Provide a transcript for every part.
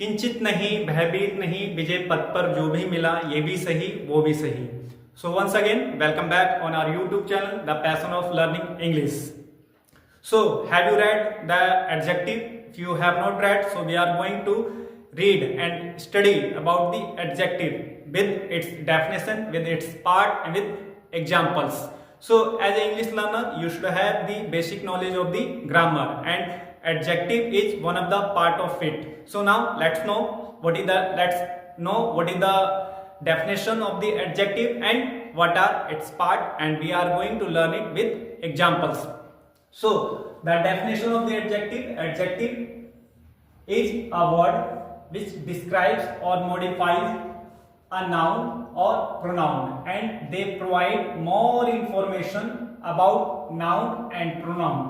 किंचित नहीं, भयभीत नहीं, विजय पथ पर जो भी मिला ये भी सही वो भी सही। So once again welcome back on our YouTube channel the passion of learning English. So have you read the adjective? If you have not read, so we are going to read and study about the adjective with its definition, with its part and with examples. So as an English learner, you should have the basic knowledge of the grammar, and adjective is one of the part of it. So now let's know what is the definition of the adjective and what are its part, and we are going to learn it with examples. So the definition of the adjective is a word which describes or modifies a noun or pronoun, and they provide more information about noun and pronoun.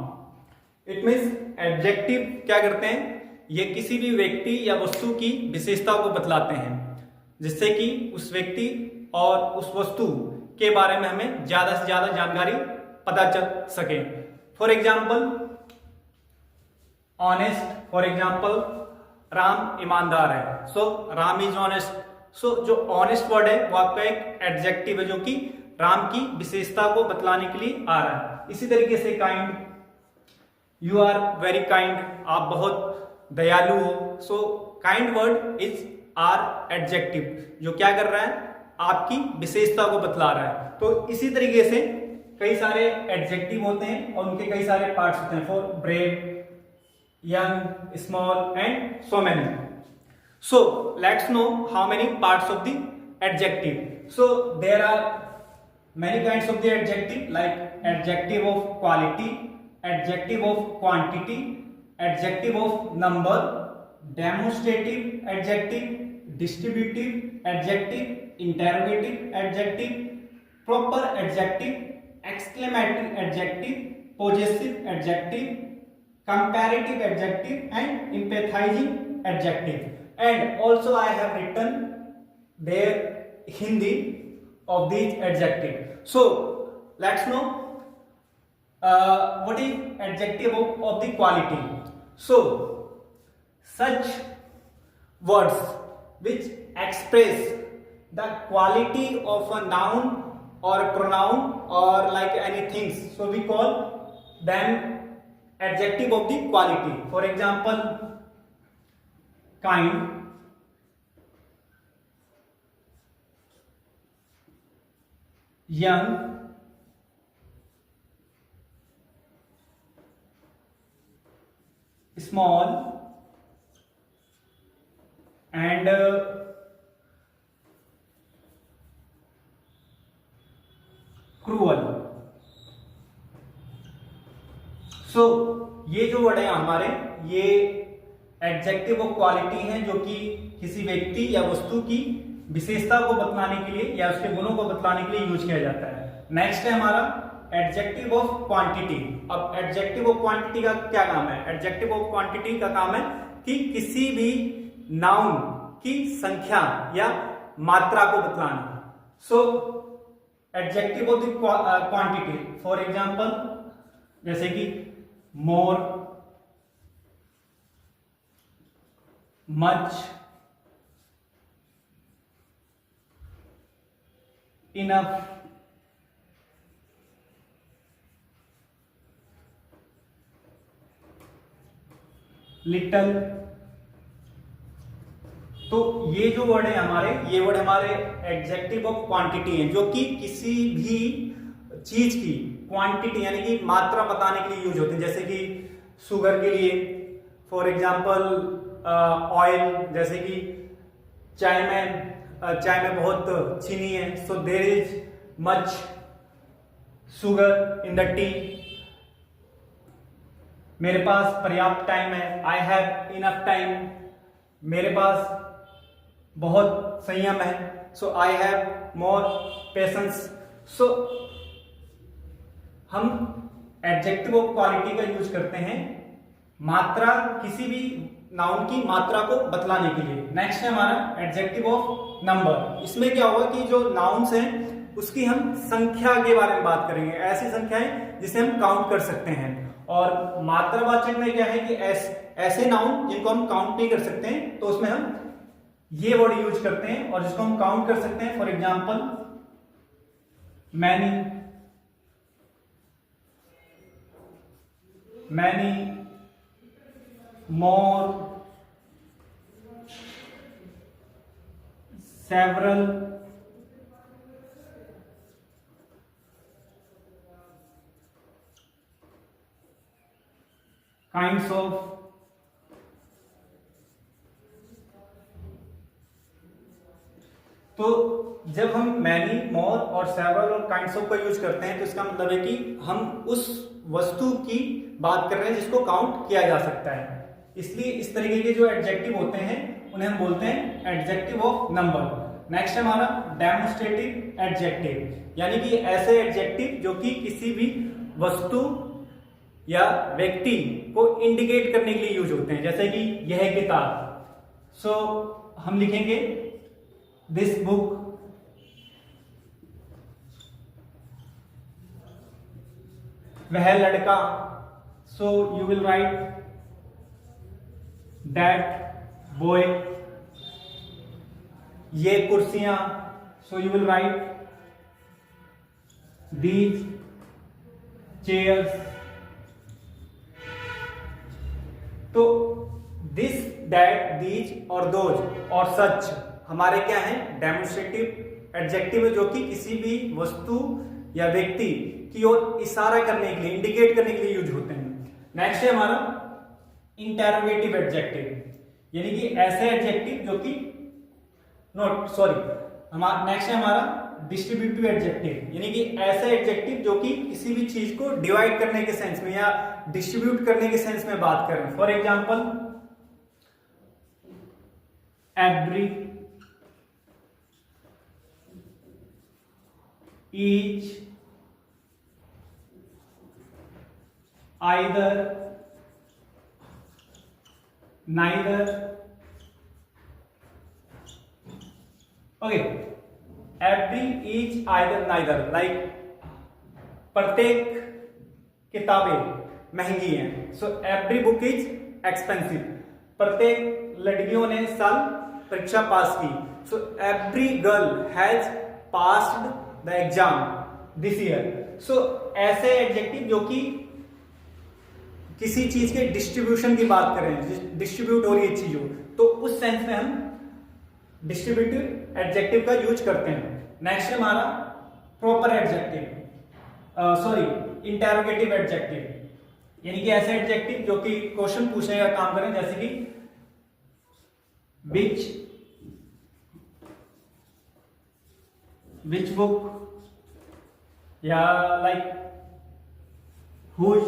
It means adjective क्या करते हैं, ये किसी भी व्यक्ति या वस्तु की विशेषता को बतलाते हैं जिससे कि उस व्यक्ति और उस वस्तु के बारे में हमें ज्यादा से ज्यादा जानकारी पता चल सके। For example honest, for example Ram ईमानदार है, सो राम इज ऑनेस्ट। सो जो ऑनेस्ट वर्ड है वो आपका एक एडजेक्टिव है जो कि राम की विशेषता को बतलाने के लिए आ रहा है। इसी तरीके से kind, you are very kind, आप बहुत दयालु हो। So kind word is are adjective जो क्या कर रहा है, आपकी विशेषता को बतला रहा है। तो इसी तरीके से कई सारे एडजेक्टिव होते हैं और उनके कई सारे पार्ट्स होते हैं, for brave, young, small and so many. So let's know how many parts of the adjective. So there are many kinds of the adjective, like adjective of quality, adjective of quantity, adjective of number, demonstrative adjective, distributive adjective, interrogative adjective, proper adjective, exclamatory adjective, possessive adjective, comparative adjective and empathizing adjective. And also I have written their Hindi of these adjective. So let's know what is adjective of the quality. So such words which express the quality of a noun or a pronoun or like anything, so we call them adjective of the quality. For example, kind, young, small and cruel. सो ये जो word है हमारे, ये adjective of quality है जो कि किसी व्यक्ति या वस्तु की विशेषता को बतलाने के लिए या उसके गुणों को बतलाने के लिए यूज किया जाता है। नेक्स्ट है हमारा एडजेक्टिव ऑफ क्वांटिटी। अब एडजेक्टिव ऑफ क्वांटिटी का क्या काम है? एडजेक्टिव ऑफ क्वांटिटी का काम है कि किसी भी नाउन की संख्या या मात्रा को बतलाना। So adjective of the quantity, for example जैसे कि more, much, enough, little। तो ये जो वर्ड है हमारे, ये वर्ड हमारे एडजेक्टिव ऑफ क्वांटिटी है जो कि किसी भी चीज की क्वांटिटी यानी कि मात्रा बताने के लिए यूज होते हैं। जैसे कि शुगर के लिए, फॉर एग्जांपल ऑयल, जैसे कि चाय में बहुत चीनी है, so there is much sugar in the tea. मेरे पास पर्याप्त टाइम है, आई हैव इनफ टाइम। मेरे पास बहुत संयम है, सो I have more patience. So हम एडजेक्टिव ऑफ क्वालिटी का यूज करते हैं मात्रा, किसी भी नाउन की मात्रा को बतलाने के लिए। नेक्स्ट है हमारा एडजेक्टिव ऑफ नंबर। इसमें क्या होगा कि जो नाउन्स हैं उसकी हम संख्या के बारे में बात करेंगे, ऐसी संख्याएं जिसे हम काउंट कर सकते हैं। और मात्रावाचक में क्या है कि ऐसे नाउन जिनको हम काउंट नहीं कर सकते हैं तो उसमें हम ये वर्ड यूज करते हैं, और जिसको हम काउंट कर सकते हैं, for example many, more, several, kinds of, तो जब हम मैनी, मोर और सेवरल और काइंड्स ऑफ का यूज करते हैं तो इसका मतलब है कि हम उस वस्तु की बात कर रहे हैं जिसको काउंट किया जा सकता है। इसलिए इस तरीके के जो एडजेक्टिव होते हैं उन्हें हम बोलते हैं एडजेक्टिव ऑफ नंबर। नेक्स्ट है हमारा डेमोन्स्ट्रेटिव एडजेक्टिव, यानी कि ऐसे एडजेक्टिव जो कि किसी भी वस्तु या व्यक्ति को इंडिकेट करने के लिए यूज होते हैं, जैसे कि यह किताब। सो हम लिखेंगे दिस बुक, वह लड़का, so you will write that boy, ये कुर्सियां, so you will write these chairs. तो दिस, दैट, दीज और दोज और सच हमारे क्या है, डेमोन्स्ट्रेटिव एडजेक्टिव है, जो कि किसी भी वस्तु या व्यक्ति की ओर इशारा करने के लिए, इंडिकेट करने के लिए यूज होते हैं। नेक्स्ट है हमारा इंटेरोगेटिव एडजेक्टिव, यानी कि ऐसे एडजेक्टिव जो कि नेक्स्ट है हमारा डिस्ट्रीब्यूटिव एडजेक्टिव, यानी कि ऐसे एडजेक्टिव जो कि किसी भी चीज को डिवाइड करने के सेंस में या डिस्ट्रीब्यूट करने के सेंस में बात कर रहे हैं। For example every, each, either, neither. Okay, every, each, either, neither, like प्रत्येक किताबें महंगी हैं, so every book is expensive. प्रत्येक लड़कियों ने इस साल परीक्षा पास की, so every girl has passed the exam this year. So ऐसे एडजेक्टिव जो कि किसी चीज के डिस्ट्रीब्यूशन की बात करें, डिस्ट्रीब्यूट हो रही है चीज हो, तो उस सेंस में हम डिस्ट्रीब्यूटिव एडजेक्टिव का यूज करते हैं। नेक्स्ट है हमारा प्रॉपर एडजेक्टिव, इंटेरोगेटिव एडजेक्टिव, यानी कि ऐसे एडजेक्टिव जो कि क्वेश्चन पूछने का काम करें, जैसे कि विच बुक, या लाइक हुज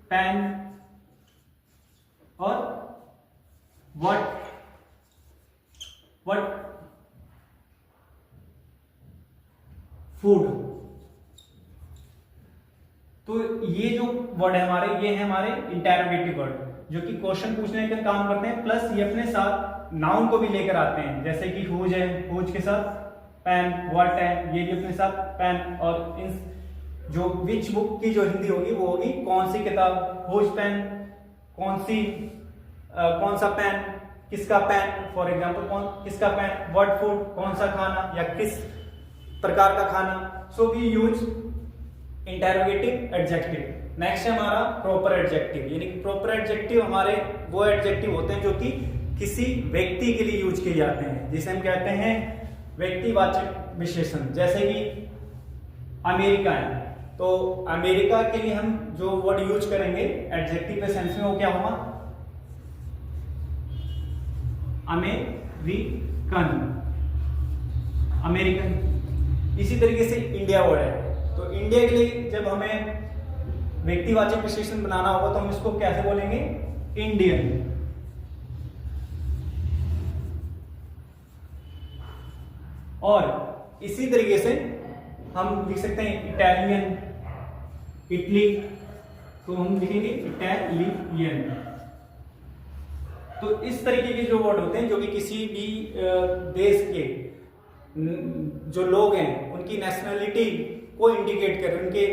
पेन, और what फूड। तो ये जो वर्ड है हमारे, ये है हमारे इंटेरोगेटिव वर्ड जो कि क्वेश्चन पूछने का काम करते हैं, प्लस ये अपने साथ नाउन को भी लेकर आते हैं, जैसे कि हुज है, हुज के साथ पेन, व्हाट है, ये भी अपने साथ पेन, और इन जो विच बुक की जो हिंदी होगी वो होगी कौन सी किताब, हुज पेन, कौन सा पेन, किसका पेन, फॉर एग्जाम्पल किसका पेन, व्हाट फूड, कौन सा खाना या किस प्रकार का खाना। So we use interrogative adjective. Next है हमारा प्रॉपर एडजेक्टिव, यानी कि प्रॉपर एडजेक्टिव हमारे वो एडजेक्टिव होते हैं जो कि किसी व्यक्ति के लिए यूज किए जाते हैं, जिसे हम कहते हैं व्यक्तिवाचक विशेषण। जैसे कि अमेरिका है, तो अमेरिका के लिए हम जो वर्ड यूज करेंगे एडजेक्टिव के सेंस में, वो क्या होगा, अमेरिकन। इसी तरीके से इंडिया वर्ड है, तो इंडिया के लिए जब हमें व्यक्तिवाचक विशेषण बनाना होगा तो हम इसको कैसे बोलेंगे, इंडियन। और इसी तरीके से हम लिख सकते हैं इटालियन, इटली, तो हम लिखेंगे इटालियन। तो इस तरीके के जो वर्ड होते हैं जो कि किसी भी देश के जो लोग हैं उनकी नेशनलिटी को इंडिकेट कर, उनके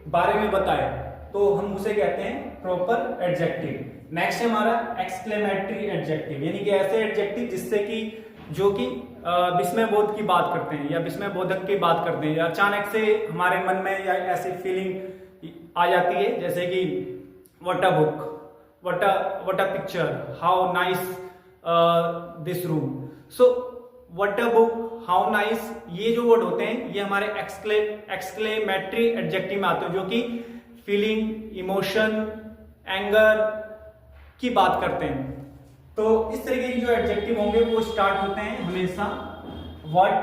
बारे में बताए तो हम उसे कहते हैं प्रॉपर एडजेक्टिव। नेक्स्ट है हमारा एक्सक्लेमेटरी एडजेक्टिव, यानी कि ऐसे एडजेक्टिव जिससे कि जो कि विस्मयबोध की बात करते हैं या विस्मयबोधक की बात करते हैं, या अचानक से हमारे मन में या ऐसी फीलिंग आ जाती है, जैसे कि what a book, what a picture, how nice this room. So what a book, how nice, ये जो वर्ड होते हैं ये हमारे एक्सक्लेमेटरी एडजेक्टिव में आते हैं, जो कि फीलिंग, इमोशन, एंगर की बात करते हैं। तो इस तरीके के जो एडजेक्टिव होंगे वो स्टार्ट होते हैं हमेशा व्हाट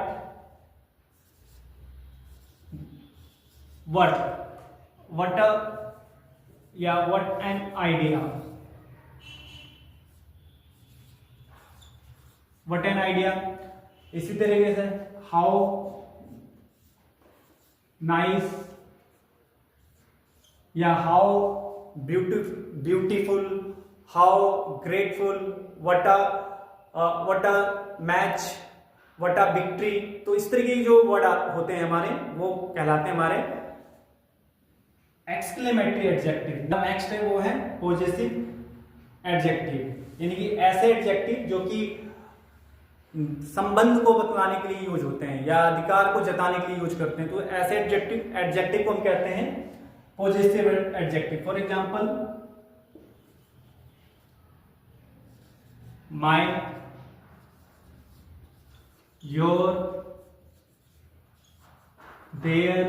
या what an idea, what an idea. इसी तरीके से हाउ नाइस या how beautiful, how grateful, what a match, what a victory. तो इस तरीके के जो वर्ड होते हैं हमारे वो कहलाते हैं हमारे एक्सक्लेमेटरी एडजेक्टिव। नेक्स्ट है वो है पॉजेसिव एडजेक्टिव, यानी कि ऐसे एडजेक्टिव जो कि संबंध को बतलाने के लिए यूज होते हैं या अधिकार को जताने के लिए यूज करते हैं। तो ऐसे एडजेक्टिव को हम कहते हैं possessive adjective. For example my, your, their,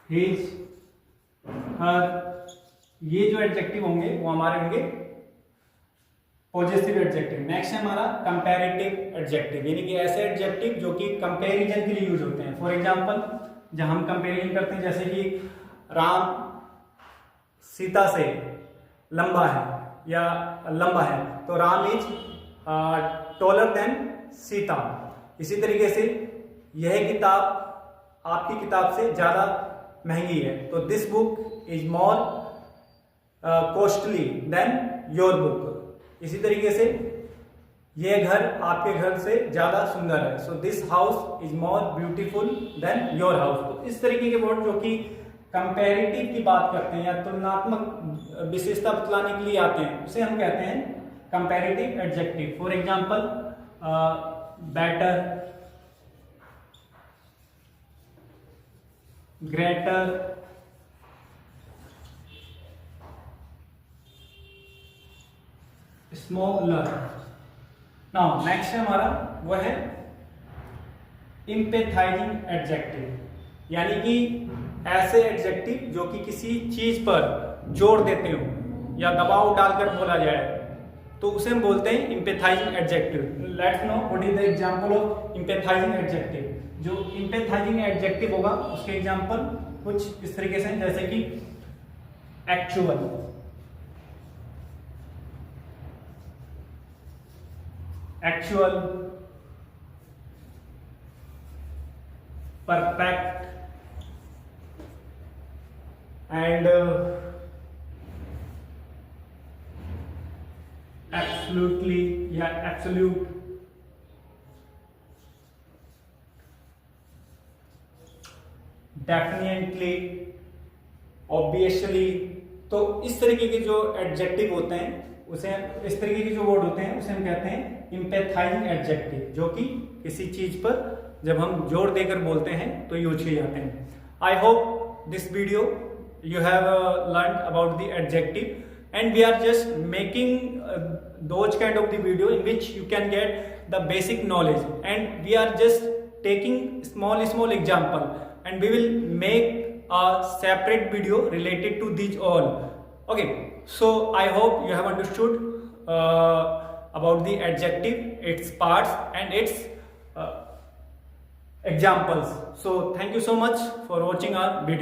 his, her, ये जो एडजेक्टिव होंगे वो हमारे होंगे पॉजेसिव एडजेक्टिव। नेक्स्ट है हमारा कंपैरेटिव एडजेक्टिव, यानी कि ऐसे एडजेक्टिव जो कि कंपैरिजन के लिए यूज होते हैं। फॉर एग्जांपल जब हम कंपैरिजन करते हैं, जैसे कि राम सीता से लंबा है या लंबा है, तो Ram is taller than Sita. इसी तरीके से यह किताब आपकी किताब से ज्यादा महंगी है, तो this book is more costly than your book. इसी तरीके से यह घर आपके घर से ज्यादा सुंदर है, so this house is more beautiful then your house. तो इस तरीके के वर्ड जो कि कंपैरेटिव की बात करते हैं या तुलनात्मक विशेषता बतलाने के लिए आते हैं, उसे हम कहते हैं comparative adjective. For example better, greater, smaller. Now next है हमारा वो है इम्पेथाइजिंग एडजेक्टिव, यानी कि ऐसे एडजेक्टिव जो कि किसी चीज पर जोर देते हो या दबाव डालकर बोला जाए, तो उसे हम बोलते हैं emphasising adjective. Let's know what is the example of emphasising adjective. जो इम्पेथाइजिंग एडजेक्टिव होगा उसके एग्जांपल कुछ इस तरीके से, जैसे कि एक्चुअल, परफेक्ट एंड एब्सोल्युटली या एब्सोल्यूट, डेफिनेटली, ऑब्वियसली। तो इस तरीके के जो एडजेक्टिव होते हैं उसे, इस तरीके के जो वर्ड होते हैं उसे हम कहते हैं इम्पेथाइजिंग एडजेक्टिव, जो कि किसी चीज पर जब हम जोर देकर बोलते हैं तो यूज किए जाते हैं। I hope this video you have learned about the adjective, and we are just making those kind of the video in which you can get the basic knowledge, and we are just taking small example, and we will make a separate video related to these all. Okay, so I hope you have understood about the adjective, its parts and its examples. So thank you so much for watching our video.